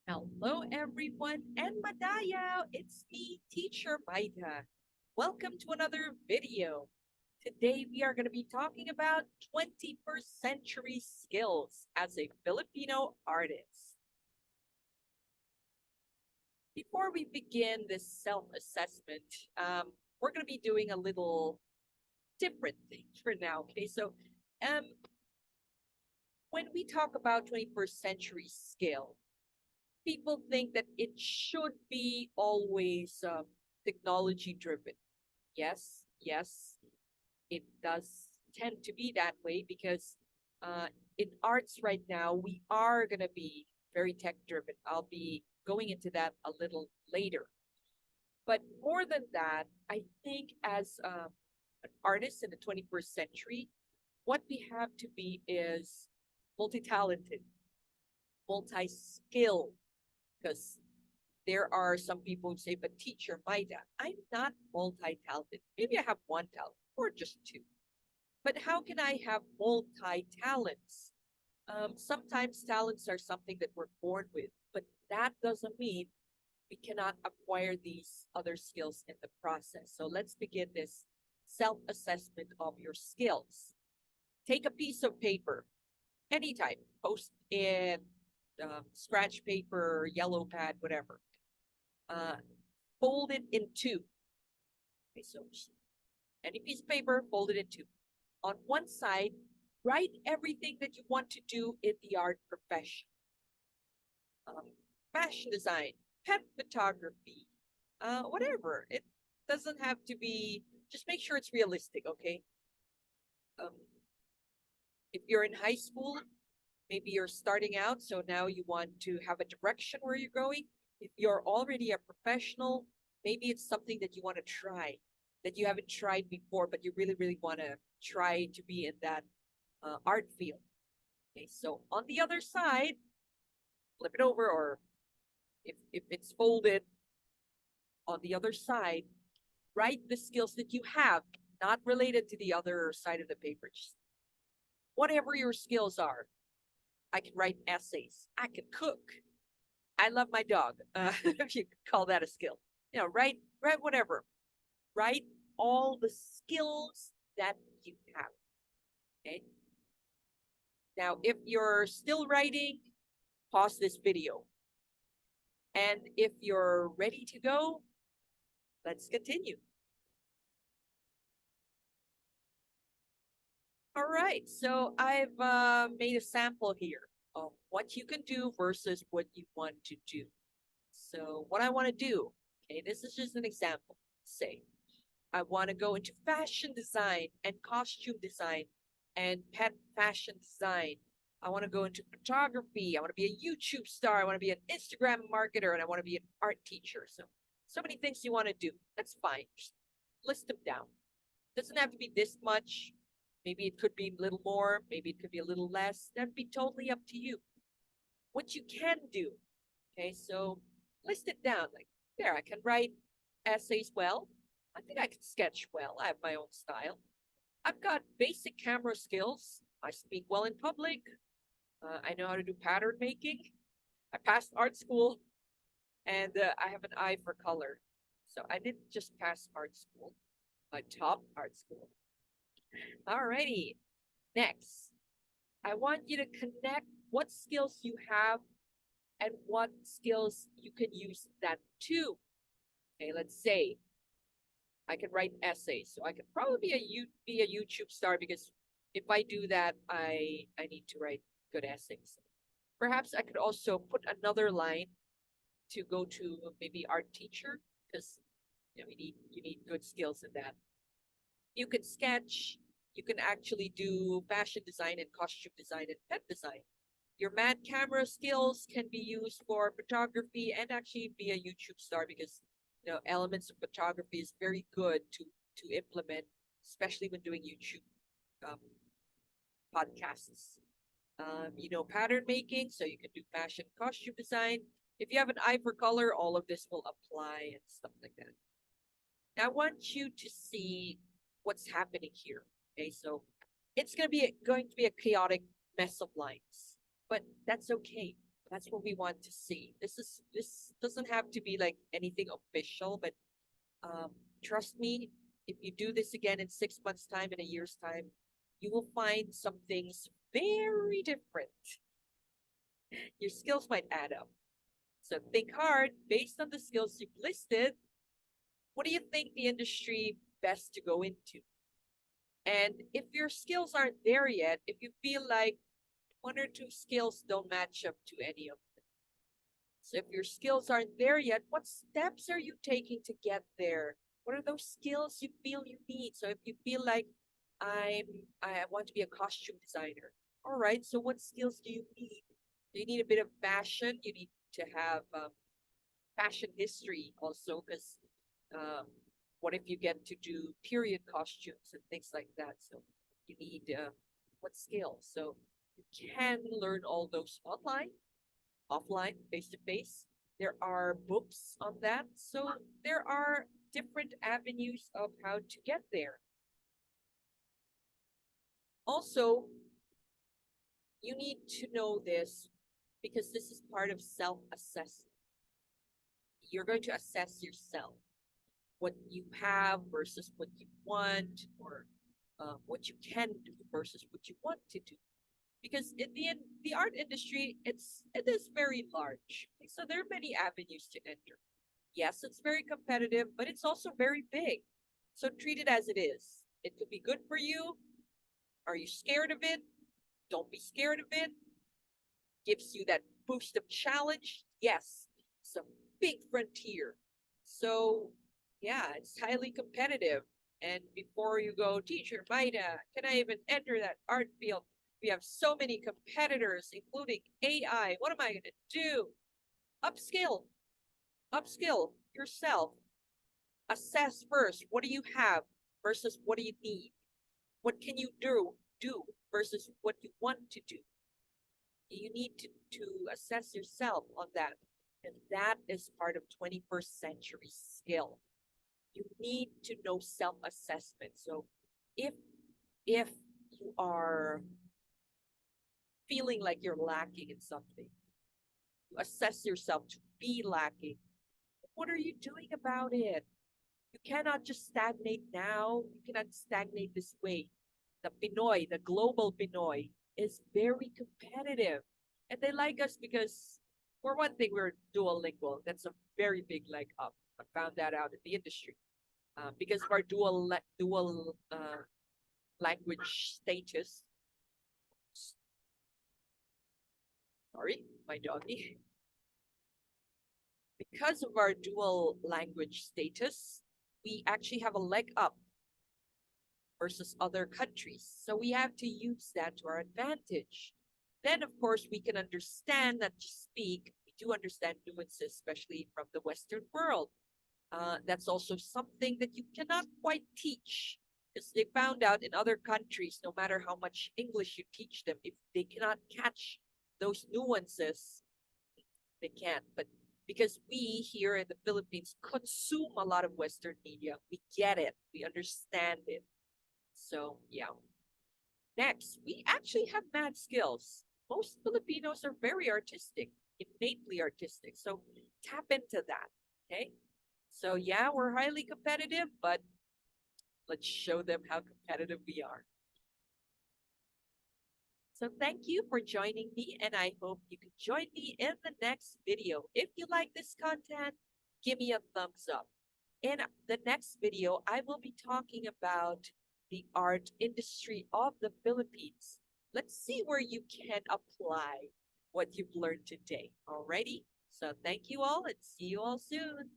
Hello, everyone, and Madayaw. It's me, Teacher Maita. Welcome to another video. Today, we are going to be talking about 21st century skills as a Filipino artist. Before we begin this self-assessment, we're going to be doing a little different thing for now. Okay, so um, when we talk about 21st century skill, people think that it should be always technology driven. Yes, yes, it does tend to be that way because in arts right now, we are going to be very tech driven. I'll be going into that a little later. But more than that, I think as an artist in the 21st century, what we have to be is multi talented, multi skilled, because there are some people who say, but teacher, Maida, I'm not multi-talented. Maybe I have one talent or just two. But how can I have multi-talents? Sometimes talents are something that we're born with, but that doesn't mean we cannot acquire these other skills in the process. So let's begin this self-assessment of your skills. Take a piece of paper, any type, post it, scratch paper, yellow pad, whatever. Uh, fold it in two. Okay, so any piece of paper, fold it in two. On one side, write everything that you want to do in the art profession. Um, Fashion design, pet photography, whatever. It doesn't have to be, just make sure it's realistic, okay? Um, if you're in high school, maybe you're starting out, so now you want to have a direction where you're going. If you're already a professional, maybe it's something that you want to try that you haven't tried before, but you really, really want to try to be in that art field. Okay, so on the other side, flip it over, or if it's folded on the other side, write the skills that you have, not related to the other side of the paper. Just whatever your skills are. I can write essays. I can cook. I love my dog. If you could call that a skill, write whatever. Write all the skills that you have. Okay. Now, if you're still writing, pause this video. And if you're ready to go, let's continue. All right. So I've made a sample here of what you can do versus what you want to do. So what I want to do, okay, this is just an example. Say I want to go into fashion design and costume design and pet fashion design. I want to go into photography. I want to be a YouTube star. I want to be an Instagram marketer, and I want to be an art teacher. So many things you want to do. That's fine. Just list them down. Doesn't have to be this much. Maybe it could be a little more. Maybe it could be a little less. That'd be totally up to you. What you can do. Okay, so list it down. Like there, I can write essays well. I think I can sketch well. I have my own style. I've got basic camera skills. I speak well in public. I know how to do pattern making. I passed art school, and I have an eye for color. So I didn't just pass art school, I topped art school. Alrighty, next. I want you to connect what skills you have and what skills you can use that to. Okay, let's say I can write essays, so I could probably be a YouTube star because if I do that, I need to write good essays. Perhaps I could also put another line to go to maybe art teacher because you need good skills in that. You can sketch. You can actually do fashion design and costume design and pet design. Your mad camera skills can be used for photography and actually be a YouTube star because elements of photography is very good to implement, especially when doing YouTube um, podcasts. Pattern making, so you can do fashion costume design. If you have an eye for color, all of this will apply and stuff like that. Now, I want you to see what's happening here. Okay, so it's going to be a chaotic mess of lines, but that's okay. That's what we want to see. This doesn't have to be like anything official, but um, trust me, if you do this again in 6 months' time, in a year's time, you will find some things very different. Your skills might add up. So think hard based on the skills you've listed. What do you think the industry best to go into? And if your skills aren't there yet, if you feel like one or two skills don't match up to any of them. So if your skills aren't there yet, what steps are you taking to get there? What are those skills you feel you need? So if you feel like I'm I want to be a costume designer. All right, so what skills do you need? Do you need a bit of fashion? You need to have fashion history also, because um, what if you get to do period costumes and things like that? So you need what skills? So you can learn all those online, offline, face to face. There are books on that. So there are different avenues of how to get there. Also, you need to know this because this is part of self assessment. You're going to assess yourself, what you have versus what you want, or what you can do versus what you want to do. Because in the end, the art industry, it is very large. So there are many avenues to enter. Yes, it's very competitive, but it's also very big. So treat it as it is. It could be good for you. Are you scared of it? Don't be scared of it. Gives you that boost of challenge. Yes, it's a big frontier. So yeah, it's highly competitive. And before you go, teacher, Maita, can I even enter that art field? We have so many competitors, including AI. What am I going to do? Upskill, upskill yourself. Assess first. What do you have versus what do you need? What can you do versus what you want to do? You need to assess yourself on that. And that is part of 21st century skill. You need to know self-assessment. So if if you are feeling like you're lacking in something, you assess yourself to be lacking. What are you doing about it? You cannot just stagnate now. You cannot stagnate this way. The Pinoy, the global Pinoy, is very competitive. And they like us because, for one thing, we're dual lingual. That's a very big leg up. I found that out in the industry. Because of our dual language status. Sorry, my doggy. Because of our dual language status, we actually have a leg up versus other countries. So we have to use that to our advantage. Then, of course, we can understand, not just speak, we do understand nuances, especially from the Western world. That's also something that you cannot quite teach because they found out in other countries, no matter how much English you teach them, if they cannot catch those nuances, they can't. But because we here in the Philippines consume a lot of Western media, we get it, we understand it. So, yeah. Next, we actually have mad skills. Most Filipinos are very artistic, innately artistic. So, tap into that. Okay. So, yeah, we're highly competitive, but let's show them how competitive we are. So, thank you for joining me, and I hope you can join me in the next video. If you like this content, give me a thumbs up. In the next video, I will be talking about the art industry of the Philippines. Let's see where you can apply what you've learned today. Alrighty? So thank you all and see you all soon.